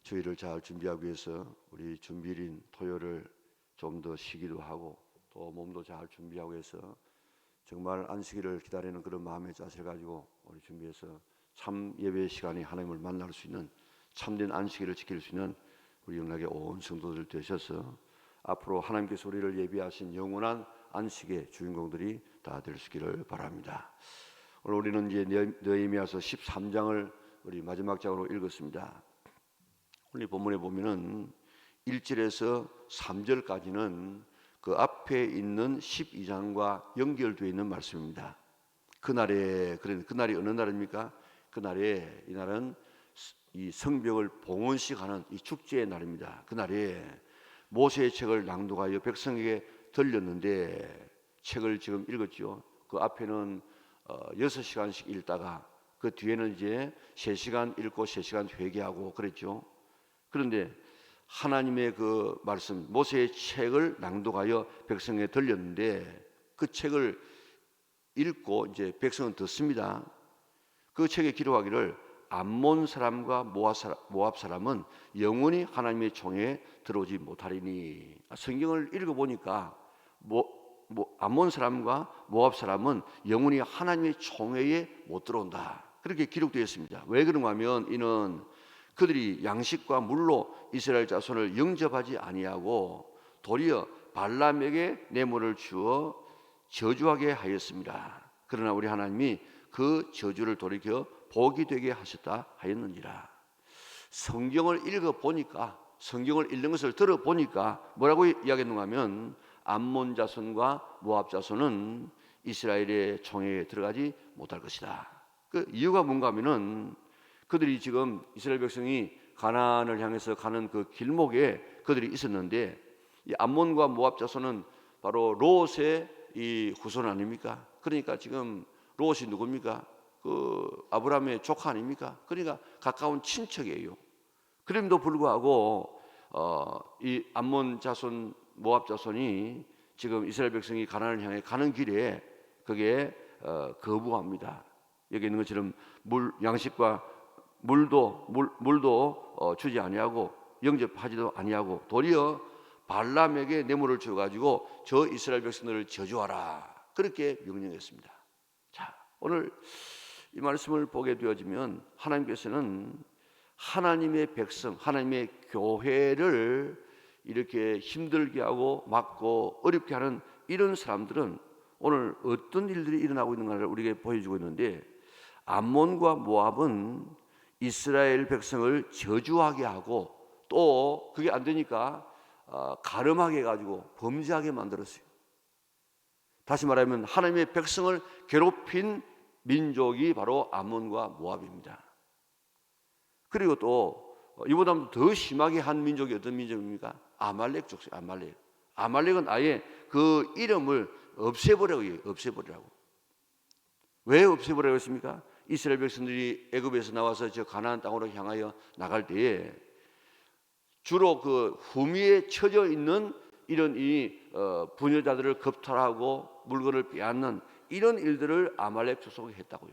주일을 잘 준비하기 위해서 우리 준비일인 토요일을 좀 더 쉬기도 하고 또 몸도 잘 준비하고 해서 정말 안식일을 기다리는 그런 마음의 자세를 가지고 우리 준비해서 참 예배 시간에 하나님을 만날 수 있는 참된 안식일을 지킬 수 있는 우리 영락의 온 성도들 되셔서 앞으로 하나님께서 우리를 예비하신 영원한 안식의 주인공들이 다 될 수 있기를 바랍니다. 오늘 우리는 이제 느헤미야서 13장을 우리 마지막 장으로 읽었습니다. 오늘 본문에 보면은 1절에서 3절까지는 그 앞에 있는 12장과 연결되어 있는 말씀입니다. 그날이 어느 날입니까? 그날에 이날은 이 성벽을 봉헌식 하는 이 축제의 날입니다. 그날에 모세의 책을 낭독하여 백성에게 들렸는데 책을 지금 읽었죠. 그 앞에는 6시간씩 읽다가 그 뒤에는 이제 3시간 읽고 3시간 회개하고 그랬죠. 그런데 하나님의 그 말씀, 모세의 책을 낭독하여 백성에게 들렸는데 그 책을 읽고 이제 백성은 듣습니다. 그 책에 기록하기를 암몬 사람과 모압 사람은 영원히 하나님의 총회에 들어오지 못하리니. 성경을 읽어보니까 암몬 사람과 모압 사람은 영원히 하나님의 총회에 못 들어온다, 그렇게 기록되어 있습니다. 왜 그런가 하면 이는 그들이 양식과 물로 이스라엘 자손을 영접하지 아니하고 도리어 발람에게 뇌물을 주어 저주하게 하였습니다. 그러나 우리 하나님이 그 저주를 돌이켜 복이 되게 하셨다 하였느니라. 성경을 읽어보니까, 성경을 읽는 것을 들어보니까 뭐라고 이야기했는가 하면 암몬 자손과 모압 자손은 이스라엘의 총회에 들어가지 못할 것이다. 그 이유가 뭔가 하면은 그들이 지금 이스라엘 백성이 가나안을 향해서 가는 그 길목에 그들이 있었는데, 이 암몬과 모압 자손은 바로 롯의 이 후손 아닙니까? 그러니까 지금 롯이 누굽니까? 그 아브라함의 조카 아닙니까? 그러니까 가까운 친척이에요. 그럼에도 불구하고 이 암몬 자손, 모압 자손이 지금 이스라엘 백성이 가나안을 향해 가는 길에 그게 거부합니다. 여기 있는 것처럼 양식과 물도 주지 아니하고 영접하지도 아니하고 도리어 발람에게 뇌물을 줘가지고 저 이스라엘 백성들을 저주하라, 그렇게 명령했습니다. 자, 오늘 이 말씀을 보게 되어지면 하나님께서는 하나님의 백성, 하나님의 교회를 이렇게 힘들게 하고 막고 어렵게 하는 이런 사람들은 오늘 어떤 일들이 일어나고 있는가를 우리에게 보여주고 있는데, 암몬과 모압은 이스라엘 백성을 저주하게 하고 또 그게 안 되니까 가늠하게 해가지고 범죄하게 만들었어요. 다시 말하면 하나님의 백성을 괴롭힌 민족이 바로 암몬과 모압입니다. 그리고 또 이보다 더 심하게 한 민족이 어떤 민족입니까? 아말렉 족속. 아말렉은 아예 그 이름을 없애버리라고 해요. 없애버리라고. 왜 없애버리라고 했습니까? 이스라엘 백성들이 애굽에서 나와서 저 가나안 땅으로 향하여 나갈 때에 주로 그 후미에 처져 있는 이런 이 부녀자들을 겁탈하고 물건을 빼앗는 이런 일들을 아말렉 족속이 했다고요.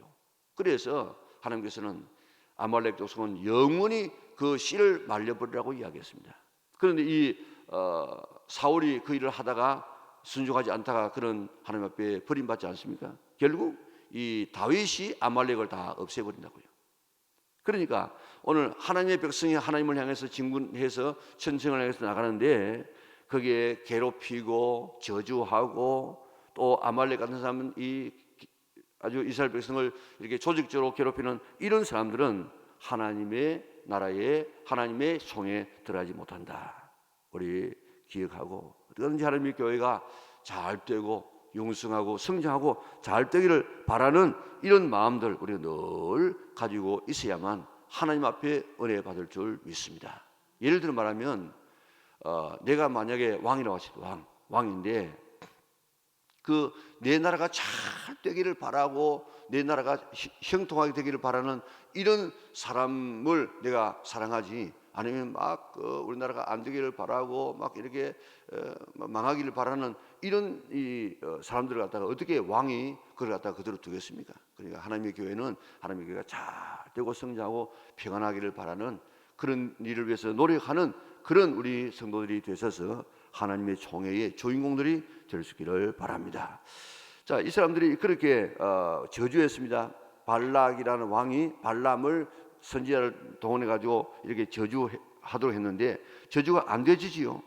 그래서 하나님께서는 아말렉 족속은 영원히 그 씨를 말려버리라고 이야기했습니다. 그런데 이 사울이 그 일을 하다가 순종하지 않다가 그런 하나님 앞에 버림받지 않습니까? 결국 이 다윗이 아말렉을 다 없애버린다고요. 그러니까 오늘 하나님의 백성이 하나님을 향해서 진군해서 천성을 향해서 나가는데 거기에 괴롭히고 저주하고 또 아말렉 같은 사람은 이 아주 이스라엘 백성을 이렇게 조직적으로 괴롭히는 이런 사람들은 하나님의 나라에 하나님의 총에 들어가지 못한다. 우리 기억하고 어떻게든지 하나님의 교회가 잘 되고 융성하고 성장하고 잘 되기를 바라는 이런 마음들 우리가 늘 가지고 있어야만 하나님 앞에 은혜 받을 줄 믿습니다. 예를 들어 말하면 내가 만약에 왕이라고 하시도 왕인데 그 내 나라가 잘 되기를 바라고 내 나라가 형통하게 되기를 바라는 이런 사람을 내가 사랑하지, 아니면 막 우리나라가 안 되기를 바라고 막 이렇게 망하기를 바라는 이런 이 사람들을 갖다가 어떻게 왕이 그걸 갖다가 그대로 두겠습니까? 그러니까 하나님의 교회는 하나님의 교회가 잘 되고 성장하고 평안하기를 바라는 그런 일을 위해서 노력하는 그런 우리 성도들이 되셔서 하나님의 총회의 주인공들이 될 수 있기를 바랍니다. 자, 이 사람들이 그렇게 저주했습니다. 발락이라는 왕이 발람을 선지자를 동원해 가지고 이렇게 저주하도록 했는데 저주가 안 되지요.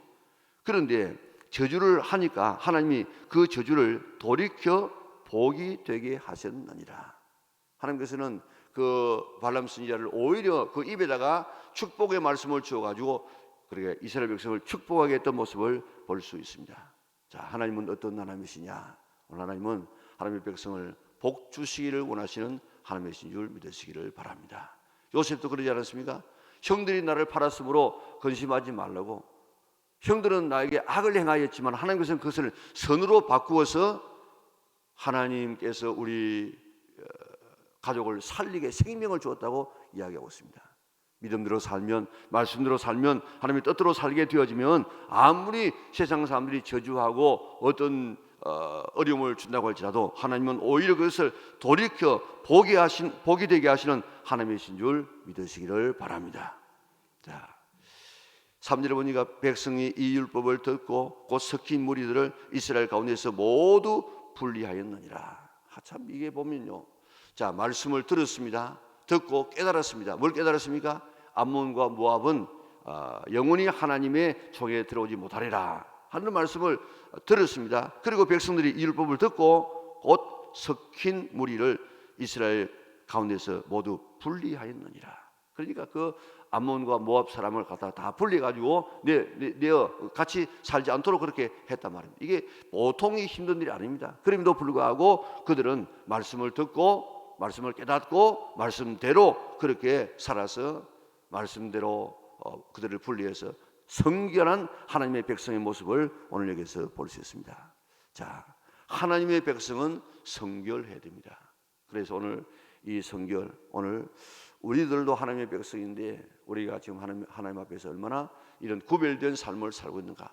그런데 저주를 하니까 하나님이 그 저주를 돌이켜 복이 되게 하셨느니라. 하나님께서는 그 발람 선지자를 오히려 그 입에다가 축복의 말씀을 주어 가지고 그렇게 이스라엘 백성을 축복하게 했던 모습을 볼 수 있습니다. 자, 하나님은 어떤 하나님이시냐? 오늘 하나님은 하나님의 백성을 복 주시기를 원하시는 하나님이신 줄 믿으시기를 바랍니다. 요셉도 그러지 않았습니까? 형들이 나를 팔았으므로 근심하지 말라고. 형들은 나에게 악을 행하였지만 하나님께서는 그것을 선으로 바꾸어서 하나님께서 우리 가족을 살리게 생명을 주었다고 이야기하고 있습니다. 믿음대로 살면, 말씀대로 살면, 하나님의 뜻대로 살게 되어지면 아무리 세상 사람들이 저주하고 어떤 어려움을 준다고 할지라도 하나님은 오히려 그것을 돌이켜 복이 되게 하시는 하나님이신 줄 믿으시기를 바랍니다. 자, 3절에 보니까 백성이 이 율법을 듣고 곧 섞인 무리들을 이스라엘 가운데서 모두 분리하였느니라. 참 이게 보면요, 자, 말씀을 들었습니다. 듣고 깨달았습니다. 뭘 깨달았습니까? 암몬과 모압은 영원히 하나님의 총에 들어오지 못하리라 하는 말씀을 들었습니다. 그리고 백성들이 이 율법을 듣고 곧 섞인 무리를 이스라엘 가운데서 모두 분리하였느니라. 그러니까 그 암몬과 모압 사람을 갖다 다 분리해가지고 내어 같이 살지 않도록 그렇게 했단 말입니다. 이게 보통이 힘든 일이 아닙니다. 그럼에도 불구하고 그들은 말씀을 듣고 말씀을 깨닫고 말씀대로 그렇게 살아서 말씀대로 그들을 분리해서 성결한 하나님의 백성의 모습을 오늘 여기서 볼 수 있습니다. 자, 하나님의 백성은 성결해야 됩니다. 그래서 오늘 이 성결, 오늘 우리들도 하나님의 백성인데 우리가 지금 하나님 앞에서 얼마나 이런 구별된 삶을 살고 있는가,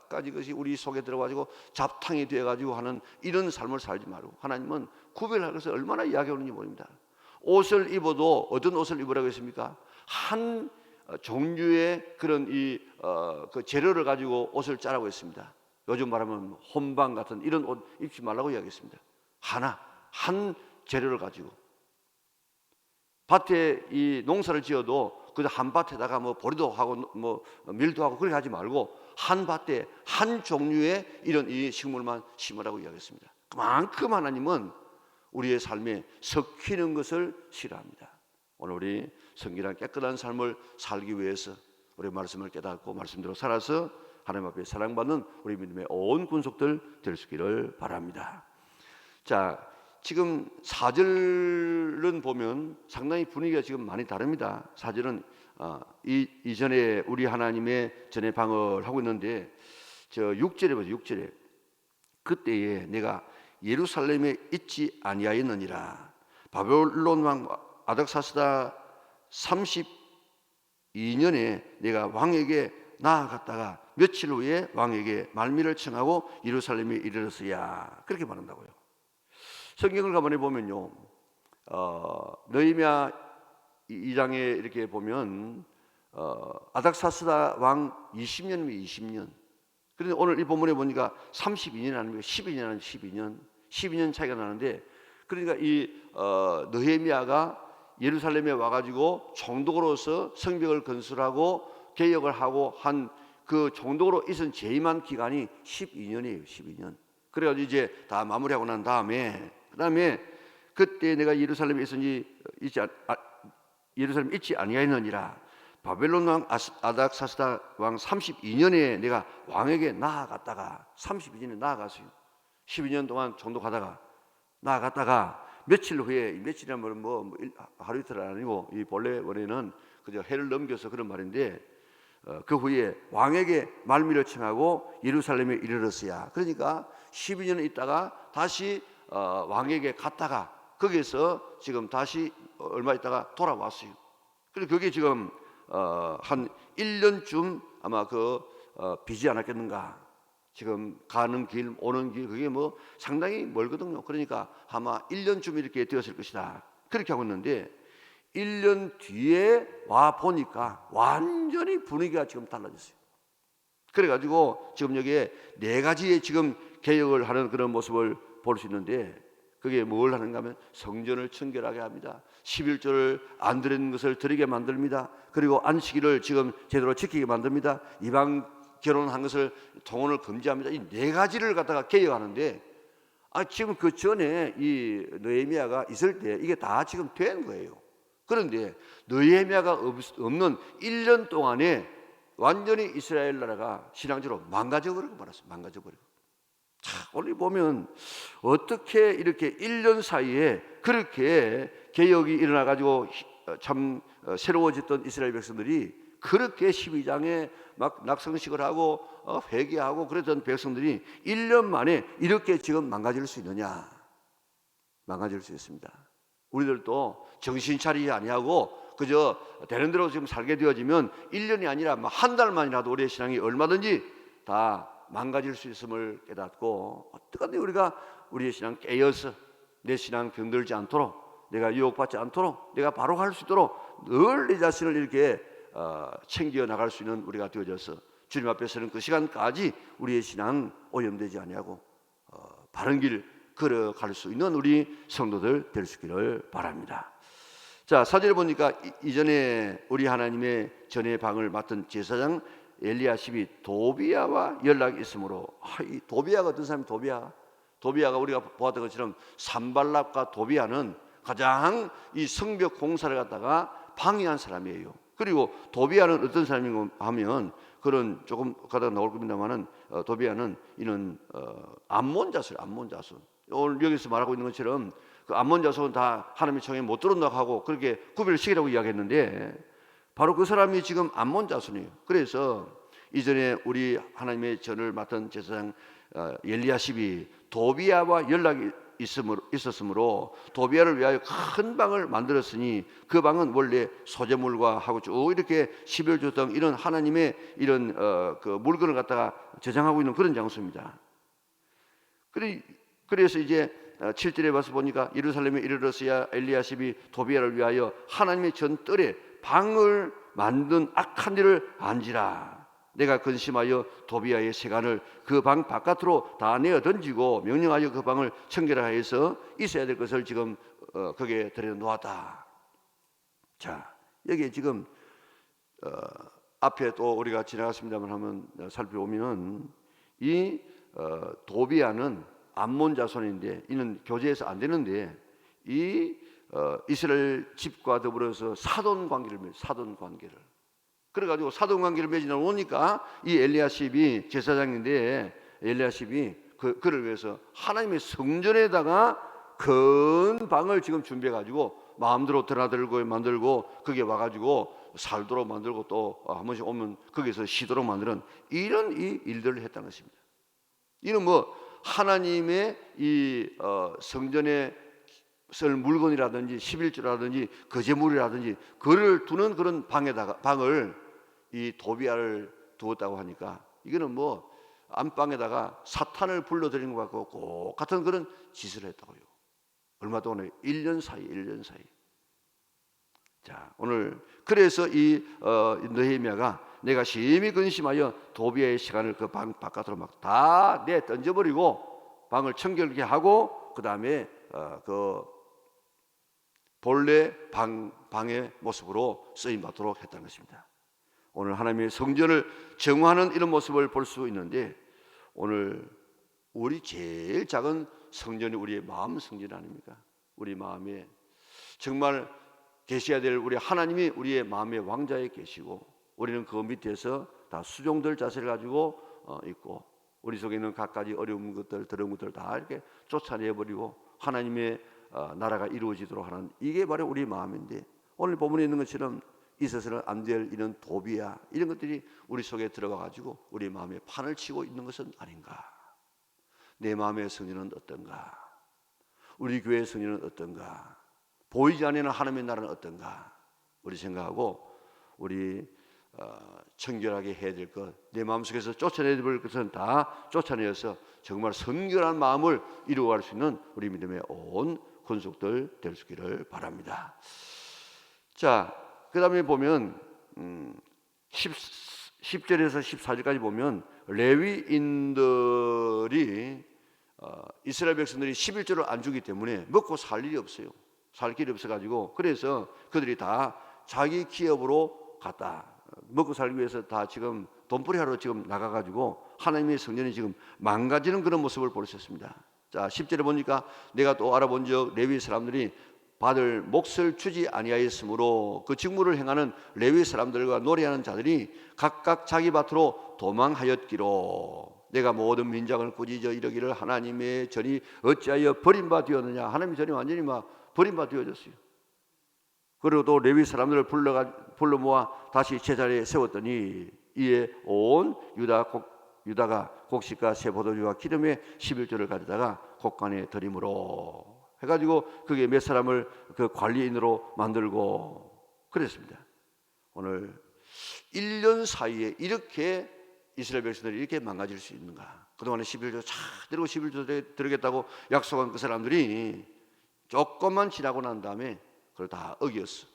까지 것이 우리 속에 들어가지고 잡탕이 되어가지고 하는 이런 삶을 살지 말고 하나님은 구별할 것을 얼마나 이야기하는지 모릅니다. 옷을 입어도 어떤 옷을 입으라고 했습니까? 한 종류의 그런 그 재료를 가지고 옷을 짜라고 했습니다. 요즘 말하면 혼방 같은 이런 옷 입지 말라고 이야기했습니다. 한 재료를 가지고 밭에 이 농사를 지어도 그 한 밭에다가 뭐 보리도 하고 뭐 밀도 하고 그렇게 하지 말고 한 밭에 한 종류의 이런 이 식물만 심으라고 이야기했습니다. 그만큼 하나님은 우리의 삶에 섞이는 것을 싫어합니다. 오늘 우리 성결한 깨끗한 삶을 살기 위해서 우리 말씀을 깨닫고 말씀대로 살아서 하나님 앞에 사랑받는 우리 믿음의 온 군속들 될 수 있기를 바랍니다. 자, 지금 4절은 보면 상당히 분위기가 지금 많이 다릅니다. 4절은 이전에 우리 하나님의 전에 방을 하고 있는데 저 6절에 보죠. 6절에 그때에 내가 예루살렘에 있지 아니하였느니라. 바벨론 왕 아닥사스다 32년에 내가 왕에게 나아갔다가 며칠 후에 왕에게 말미를 청하고 예루살렘에 이르렀어야. 그렇게 말한다고요. 성경을 가만히 보면요, 느헤미야 2장에 이렇게 보면 아닥사스다 왕 20년이면 20년. 그런데 오늘 이 본문에 보니까 32년 아닙니까? 12년 아니면 12년 차이가 나는데, 그러니까 이 느헤미야가 예루살렘에 와가지고 총독으로서 성벽을 건설하고 개혁을 하고 한 그 총독으로 있은 재임한 기간이 12년이에요. 12년. 그래가지고 이제 다 마무리하고 난 다음에 그때 내가 예루살렘에 예루살렘에 있지 아니하였느니라. 바벨론 왕 아닥사스다 왕 32년에 내가 왕에게 나아갔다가 32년에 나아갔어요. 12년 동안 총독하다가 나아갔다가 며칠 후에, 며칠이라면 뭐 하루 이틀 아니고 이 본래 원래는 그저 해를 넘겨서 그런 말인데 그 후에 왕에게 말미를 청하고 예루살렘에 이르렀어야. 그러니까 12년 있다가 다시 왕에게 갔다가 거기에서 지금 다시 얼마 있다가 돌아왔어요. 그래서 그게 지금 한 1년쯤 아마 비지 않았겠는가. 지금 가는 길 오는 길 그게 뭐 상당히 멀거든요. 그러니까 아마 1년쯤 이렇게 되었을 것이다. 그렇게 하고 있는데 1년 뒤에 와 보니까 완전히 분위기가 지금 달라졌어요. 그래가지고 지금 여기에 4가지의 지금 개혁을 하는 그런 모습을 볼 수 있는데, 그게 뭘 하는가 하면 성전을 청결하게 합니다. 11조를 안 드리는 것을 드리게 만듭니다. 그리고 안식일을 지금 제대로 지키게 만듭니다. 이방 결혼한 것을 동원을 금지합니다. 이 4가지를 갖다가 개혁하는데, 지금 그 전에 이 느헤미야가 있을 때 이게 다 지금 된 거예요. 그런데 느헤미야가 없는 1년 동안에 완전히 이스라엘 나라가 신앙적으로 망가져버리고 말았어요. 망가져버리고. 자, 오늘 보면 어떻게 이렇게 1년 사이에 그렇게 개혁이 일어나가지고 참 새로워졌던 이스라엘 백성들이 그렇게 12장에 막 낙성식을 하고 회개하고 그랬던 백성들이 1년 만에 이렇게 지금 망가질 수 있느냐? 망가질 수 있습니다. 우리들도 정신 차리지 아니하고 그저 되는 대로 지금 살게 되어지면 1년이 아니라 한 달만이라도 우리의 신앙이 얼마든지 다 망가질 수 있음을 깨닫고, 어떡하든지 우리가 우리의 신앙 깨어서 내 신앙 병들지 않도록, 내가 유혹받지 않도록, 내가 바로 갈 수 있도록 늘 내 자신을 이렇게 챙겨 나갈 수 있는 우리가 되어져서 주님 앞에 서는 그 시간까지 우리의 신앙 오염되지 아니하고 바른 길 걸어갈 수 있는 우리 성도들 될 수 있기를 바랍니다. 자, 사절에 보니까 이전에 우리 하나님의 전의 방을 맡은 제사장 엘리야십이 도비야와 연락이 있으므로, 이 도비야가 어떤 사람이 도비야가 우리가 보았던 것처럼 산발락과 도비야는 가장 이 성벽 공사를 갖다가 방해한 사람이에요. 그리고 도비야는 어떤 사람인가 하면, 그런 조금 가다가 나올 겁니다만은 도비야는 이는 암몬 자손. 오늘 여기서 말하고 있는 것처럼 그 암몬 자손은 다 하나님의 청에 못 들어온다고 하고 그렇게 구별을 시키라고 이야기했는데, 바로 그 사람이 지금 암몬 자손이에요. 그래서 이전에 우리 하나님의 전을 맡은 제사장 엘리야십이 도비야와 연락이 있었으므로 도비야를 위하여 큰 방을 만들었으니, 그 방은 원래 소재물과 하고 쭉 이렇게 11조 등 이런 하나님의 이런 그 물건을 갖다가 저장하고 있는 그런 장소입니다. 그래서 이제 7절에 와서 보니까 예루살렘에 이르렀어야 엘리야십이 도비야를 위하여 하나님의 전뜰에 방을 만든 악한 일을 안지라. 내가 근심하여 도비야의 세간을 그 방 바깥으로 다 내어 던지고 명령하여 그 방을 청결하여서 있어야 될 것을 지금 거기에 들여 놓았다. 자, 여기에 지금 앞에 또 우리가 지나갔습니다만 한번 살펴보면은 이 도비야는 암몬 자손인데, 이는 교제해서 안 되는데 이 이스라엘 집과 더불어서 사돈 관계를 그래가지고 사돈 관계를 맺으려 오니까 이 엘리야십이 제사장인데, 엘리야십이 그를 위해서 하나님의 성전에다가 큰 방을 지금 준비해가지고 마음대로 드나들고 만들고 거기에 와가지고 살도록 만들고 또 한 번씩 오면 거기서 쉬도록 만드는 이런 이 일들을 했다는 것입니다. 이는 하나님의 이 성전에 쓸 물건이라든지 11조라든지 거제물이라든지 그를 두는 그런 방을 이 도비야를 두었다고 하니까, 이거는 안방에다가 사탄을 불러들이는 것 같고 꼭 같은 그런 짓을 했다고요. 얼마 동안에 1년 사이. 자, 오늘 그래서 이 느헤미야가 내가 심히 근심하여 도비야의 시간을 그 방 바깥으로 막 다 내 던져버리고 방을 청결하게 하고 그 다음에 그 본래 방의 모습으로 쓰임받도록 했다는 것입니다. 오늘 하나님의 성전을 정화하는 이런 모습을 볼 수 있는데, 오늘 우리 제일 작은 성전이 우리의 마음 성전 아닙니까? 우리 마음에 정말 계셔야 될 우리 하나님이 우리의 마음의 왕자에 계시고, 우리는 그 밑에서 다 수종들 자세를 가지고 있고, 우리 속에 있는 갖가지 어려운 것들, 더러운 것들 다 이렇게 쫓아내버리고 하나님의 나라가 이루어지도록 하는, 이게 바로 우리 마음인데, 오늘 본문에 있는 것처럼 있어서는 안 될 이런 도비야, 이런 것들이 우리 속에 들어가 가지고 우리 마음에 판을 치고 있는 것은 아닌가? 내 마음의 성전은 어떤가? 우리 교회의 성전은 어떤가? 보이지 않는 하나님의 나라는 어떤가? 우리 생각하고 우리 청결하게 해야 될 것, 내 마음속에서 쫓아내야 될 것은 다 쫓아내어서 정말 성결한 마음을 이루어갈 수 있는 우리 믿음의 온 권속들 될 수 있기를 바랍니다. 자, 그 다음에 보면 10절에서 14절까지 보면 레위인들이 이스라엘 백성들이 11조를 안 주기 때문에 먹고 살 일이 없어요. 살 길이 없어가지고 그래서 그들이 다 자기 기업으로 갔다. 먹고 살기 위해서 다 지금 돈벌이 하러 지금 나가가지고 하나님의 성전이 지금 망가지는 그런 모습을 볼 수 있습니다. 자, 10절에 보니까 내가 또 알아본즉 레위 사람들이 받을 몫을 주지 아니하였으므로 그 직무를 행하는 레위 사람들과 노래하는 자들이 각각 자기 밭으로 도망하였기로 내가 모든 민장을 꾸짖어 이르기를 하나님의 전이 어찌하여 버림바 되었느냐. 하나님의 전이 완전히 막 버림바 되어졌어요. 그리고 또 레위 사람들을 불러 모아 다시 제자리에 세웠더니 이에 온 유다가 곡식과 새 포도주와 기름에 11조를 가져다가 곡간에 드림으로 해가지고 그게 몇 사람을 그 관리인으로 만들고 그랬습니다. 오늘 1년 사이에 이렇게 이스라엘 백성들이 이렇게 망가질 수 있는가? 그동안에 11조 차 들고 11조 들겠다고 약속한 그 사람들이 조금만 지나고 난 다음에 그걸 다 어겼어.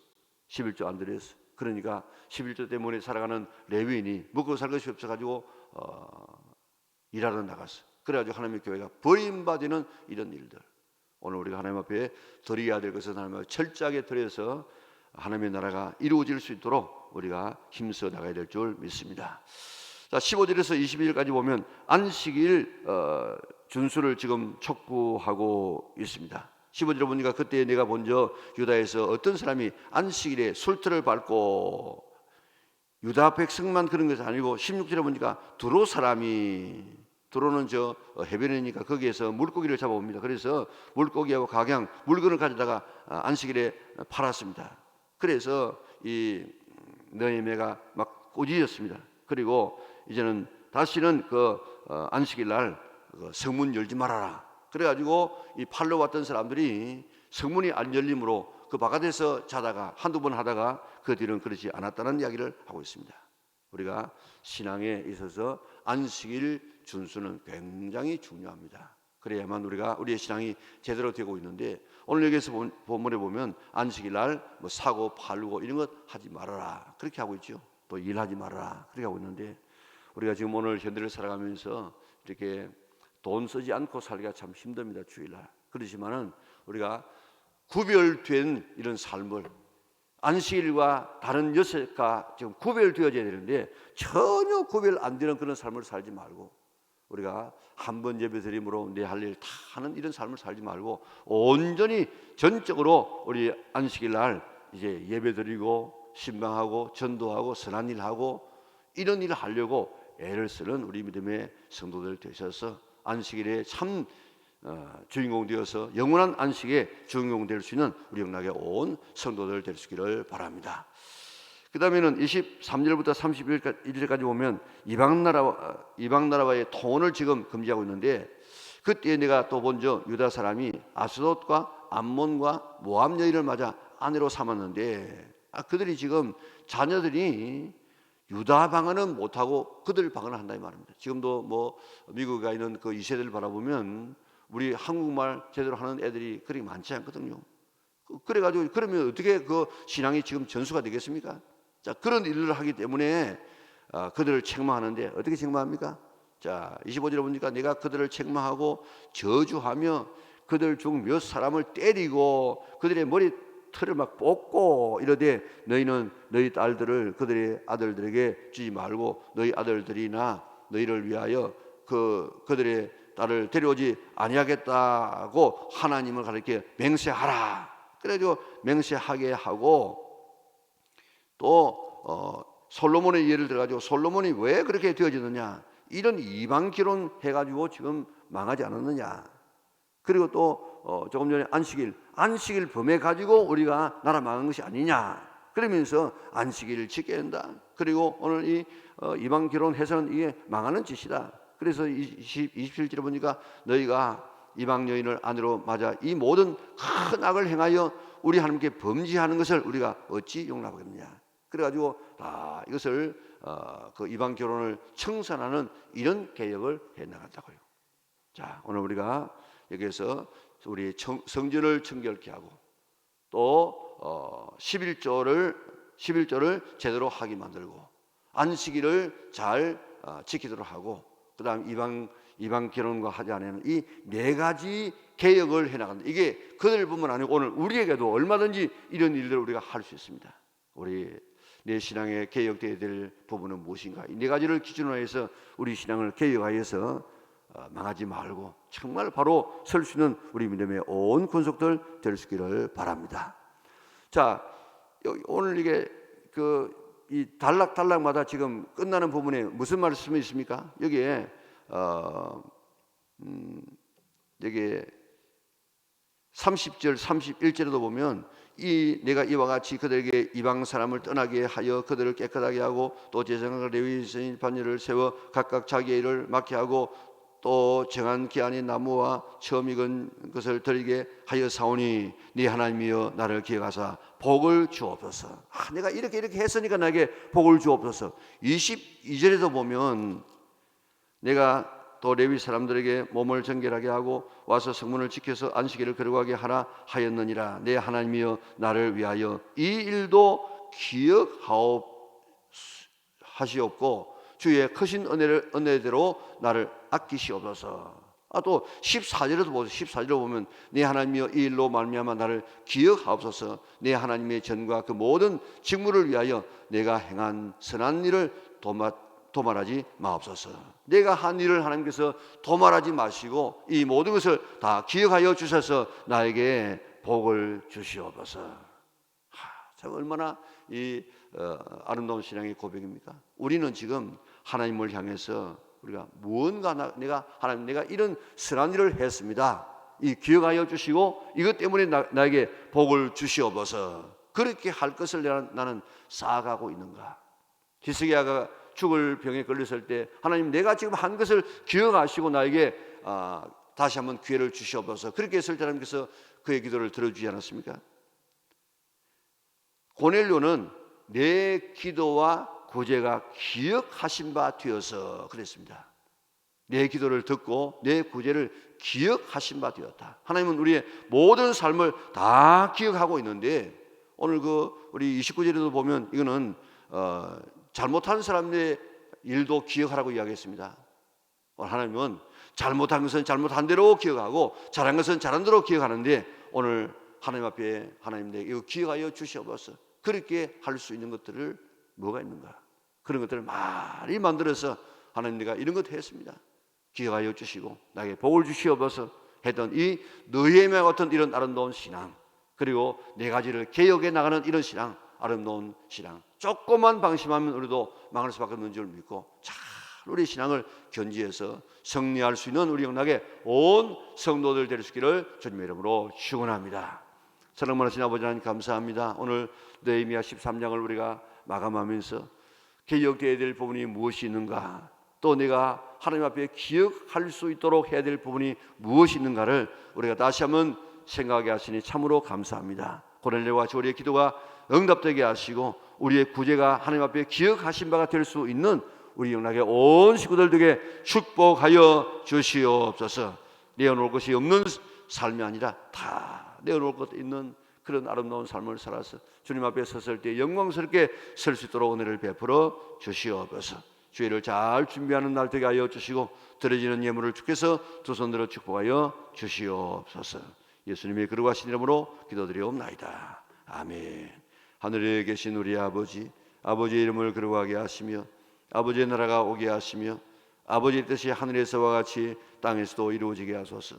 11조 안 드렸어. 그러니까 11조 때문에 살아가는 레위인이 먹고 살 것이 없어가지고 일하러 나갔어. 그래가지고 하나님의 교회가 버림받는 이런 일들. 오늘 우리가 하나님 앞에 드려야 될 것은 하나님 앞에 철저하게 드려서 하나님의 나라가 이루어질 수 있도록 우리가 힘써 나가야 될 줄 믿습니다. 자, 15절에서 22절까지 보면 안식일 준수를 지금 촉구하고 있습니다. 15절에 보니까 그때 내가 본저 유다에서 어떤 사람이 안식일에 술틀을 밟고 유다 백성만 그런 것이 아니고 16절에 보니까 두로 사람이 두로는 저 해변이니까 거기에서 물고기를 잡아옵니다. 그래서 물고기하고 각양 물건을 가져다가 안식일에 팔았습니다. 그래서 이 너희매가 막 꾸짖었습니다. 그리고 이제는 다시는 그 안식일 날 성문 열지 말아라. 그래가지고 이 팔러 왔던 사람들이 성문이 안 열림으로 그 바깥에서 자다가 한두 번 하다가 그 뒤는 그렇지 않았다는 이야기를 하고 있습니다. 우리가 신앙에 있어서 안식일 준수는 굉장히 중요합니다. 그래야만 우리의 신앙이 제대로 되고 있는데 오늘 여기서 본문에 보면 안식일 날 뭐 사고 팔고 이런 것 하지 말아라 그렇게 하고 있죠. 또 일하지 말아라 그렇게 하고 있는데 우리가 지금 오늘 현대를 살아가면서 이렇게 돈 쓰지 않고 살기가 참 힘듭니다. 주일날. 그렇지만은 우리가 구별된 이런 삶을 안식일과 다른 여섯과 지금 구별되어져야 되는데 전혀 구별 안 되는 그런 삶을 살지 말고 우리가 한 번 예배드림으로 내 할 일 다 하는 이런 삶을 살지 말고 온전히 전적으로 우리 안식일 날 이제 예배드리고 신방하고 전도하고 선한 일하고 이런 일을 하려고 애를 쓰는 우리 믿음의 성도들 되셔서 안식일에 참 주인공 되어서 영원한 안식에 주인공 될 수 있는 우리 영락의 온 성도들 될 수 있기를 바랍니다. 그 다음에는 23절부터 31절까지 보면 이방 나라와의 통혼을 지금 금지하고 있는데 그때 내가 또 본저 유다 사람이 아스돗과 암몬과 모압 여인을 맞아 아내로 삼았는데 그들이 지금 자녀들이 유다 방언은 못하고 그들 방언을 한다 이 말입니다. 지금도 뭐 미국에 있는 그 2세대를 바라보면 우리 한국말 제대로 하는 애들이 그렇게 많지 않거든요. 그래가지고 그러면 어떻게 그 신앙이 지금 전수가 되겠습니까? 자, 그런 일을 하기 때문에 그들을 책망하는데 어떻게 책망합니까? 자, 25절에 보니까 내가 그들을 책망하고 저주하며 그들 중 몇 사람을 때리고 그들의 머리 털을 막 뽑고 이러되 너희는 너희 딸들을 그들의 아들들에게 주지 말고 너희 아들들이나 너희를 위하여 그들의 딸을 데려오지 아니하겠다고 하나님을 가르쳐 맹세하라. 그래가지고 맹세하게 하고 또 솔로몬의 예를 들어가지고 솔로몬이 왜 그렇게 되어지느냐 이런 이방 결혼 해가지고 지금 망하지 않았느냐. 그리고 또 조금 전에 안식일 범해 가지고 우리가 나라 망한 것이 아니냐. 그러면서 안식일을 지켜야 한다. 그리고 오늘 이 이방 결혼해서는 이게 망하는 짓이다. 그래서 27절에 보니까 너희가 이방 여인을 아내로 맞아 이 모든 큰 악을 행하여 우리 하나님께 범죄하는 것을 우리가 어찌 용납하겠느냐. 그래가지고 이것을 그 이방 결혼을 청산하는 이런 개혁을 해 나간다고요. 자, 오늘 우리가 여기에서 우리 성전을 청결케 하고 또 11조를 제대로 하게 만들고 안식일을 잘 지키도록 하고 그다음 이방 결혼과 하지 않는 이 네 가지 개혁을 해나간다. 이게 그들뿐만 아니고 오늘 우리에게도 얼마든지 이런 일들을 우리가 할 수 있습니다. 우리 내 신앙에 개혁되어야 될 부분은 무엇인가? 이 네 가지를 기준으로 해서 우리 신앙을 개혁하여서 망하지 말고 정말 바로 설 수 있는 우리 믿음의 온 권속들 될 수 있기를 바랍니다. 자, 오늘 이게 이 단락마다 지금 끝나는 부분에 무슨 말씀이 있습니까? 여기에 여기에 30절 31절에도 보면 내가 이와 같이 그들에게 이방 사람을 떠나게 하여 그들을 깨끗하게 하고 또 제사장과 레위인 반열을 세워 각각 자기의 일을 맡게 하고 또 정한 기한의 나무와 처음 익은 것을 드리게 하여 사오니 네 하나님이여 나를 기억하사 복을 주옵소서. 내가 이렇게 했으니까 나에게 복을 주옵소서. 22절에도 보면 내가 또 레위 사람들에게 몸을 정결하게 하고 와서 성문을 지켜서 안식일을 거룩하게 하라 하였느니라. 내 하나님이여 나를 위하여 이 일도 기억하시옵고 주의 크신 은혜대로 나를 아끼시옵소서. 또 14절에도 보세요. 14절에 보면 내 하나님이여 이 일로 말미암아 나를 기억하옵소서. 내 하나님의 전과 그 모든 직무를 위하여 내가 행한 선한 일을 도말하지 마옵소서. 내가 한 일을 하나님께서 도말하지 마시고 이 모든 것을 다 기억하여 주셔서 나에게 복을 주시옵소서. 참 얼마나 이 아름다운 신앙의 고백입니까? 우리는 지금 하나님을 향해서 우리가 무언가 하나님 내가 이런 선한 일을 했습니다. 이 기억하여 주시고 이것 때문에 나에게 복을 주시옵소서. 그렇게 할 것을 나는 쌓아가고 있는가? 히스기야가 죽을 병에 걸렸을 때 하나님 내가 지금 한 것을 기억하시고 나에게 다시 한번 기회를 주시옵소서. 그렇게 했을 때 하나님께서 그의 기도를 들어주지 않았습니까? 고넬료는 내 기도와 구제가 기억하신 바 되어서 그랬습니다. 내 기도를 듣고 내 구제를 기억하신 바 되었다. 하나님은 우리의 모든 삶을 다 기억하고 있는데 오늘 우리 29절에도 보면 이거는 잘못한 사람의 일도 기억하라고 이야기했습니다. 오늘 하나님은 잘못한 것은 잘못한 대로 기억하고 잘한 것은 잘한 대로 기억하는데 오늘 하나님 앞에 하나님 내게 이거 기억하여 주시옵소서. 그렇게 할 수 있는 것들을 뭐가 있는가? 그런 것들을 많이 만들어서 하나님 내가 이런 것도 했습니다. 기억하여 주시고 나에게 복을 주시옵소서 했던 이 느헤미야 같은 이런 아름다운 신앙, 그리고 네 가지를 개혁해 나가는 이런 신앙, 아름다운 신앙. 조금만 방심하면 우리도 망할 수밖에 없는 줄 믿고 잘 우리 신앙을 견지해서 승리할 수 있는 우리 영락의 온 성도들 될 수 있기를 주님의 이름으로 축원합니다. 사랑하신 아버지 하나님 감사합니다. 오늘 느헤미야 13장을 우리가 마감하면서 개혁되어야 될 부분이 무엇이 있는가, 또 내가 하나님 앞에 기억할 수 있도록 해야 될 부분이 무엇이 있는가를 우리가 다시 한번 생각하게 하시니 참으로 감사합니다. 고넬료와 조리의 기도가 응답되게 하시고 우리의 구제가 하나님 앞에 기억하신 바가 될 수 있는 우리 영락의 온 식구들 되게 축복하여 주시옵소서. 내어놓을 것이 없는 삶이 아니라 다 내어놓을 것 있는 그런 아름다운 삶을 살아서 주님 앞에 섰을 때 영광스럽게 설 수 있도록 은혜를 베풀어 주시옵소서. 주일을 잘 준비하는 날 되게 하여 주시고 드려지는 예물을 주께서 두 손들어 축복하여 주시옵소서. 예수님의 거룩하신 이름으로 기도드리옵나이다. 아멘. 하늘에 계신 우리 아버지, 아버지의 이름을 거룩하게 하시며 아버지의 나라가 오게 하시며 아버지의 뜻이 하늘에서와 같이 땅에서도 이루어지게 하소서.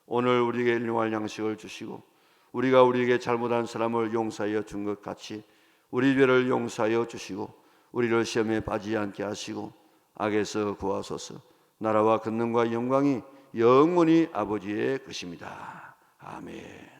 오늘 우리에게 일용할 양식을 주시고 우리가 우리에게 잘못한 사람을 용서하여 준 것 같이 우리 죄를 용서하여 주시고 우리를 시험에 빠지지 않게 하시고 악에서 구하소서. 나라와 권능과 영광이 영원히 아버지의 것입니다. 아멘.